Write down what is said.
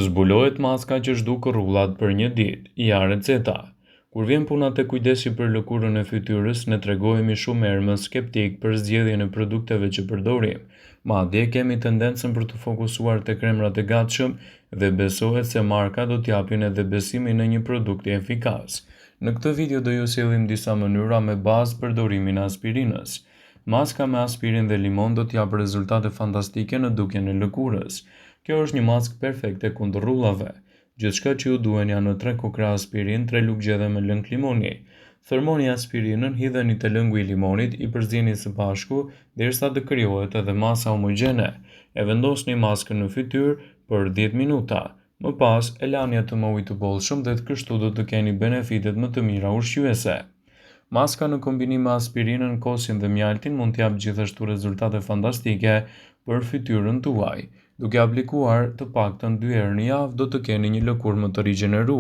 Zbulohet maska që zhduk rrullat për një ditë, ja receta. Kur vjen puna te kujdesi për lëkurën e fytyrës, ne tregohemi shumë herë më skeptik për zgjedhjen e produkteve që përdorim. Madje kemi tendencën për të fokusuar te kremrat e gatshëm dhe besohet se marka do t'japin edhe besimin në një produkt efikas. Në këtë video do ju sjellim disa mënyra me bazë përdorimin e aspirinës. Maska me aspirin dhe limon do t'jap rezultate fantastike në dukjen e lëkurës. Kjo është një maskë perfekte kundër rrullave. Gjithçka që ju duhen janë 3 kokra aspirin, 3 lugë me lëng limoni. Thërmoni aspirinën, hidheni te lëngu i limonit, i përzjeni së bashku derisa të krijohet edhe masa homogjene. E vendosni maskën në fytyrë për 10 minuta. Më pas, e lani atë më ujë të bollshëm dhe kështu do të keni benefitet më të mira ushqyese. Maska në kombinim me aspirinën, kosin dhe mjaltin mund t'jap gjithashtu rezultate fantastike për fytyrën tuaj. Duke aplikuar të paktën 2 herë në javë, do të keni një lëkurë më të rigjeneruar.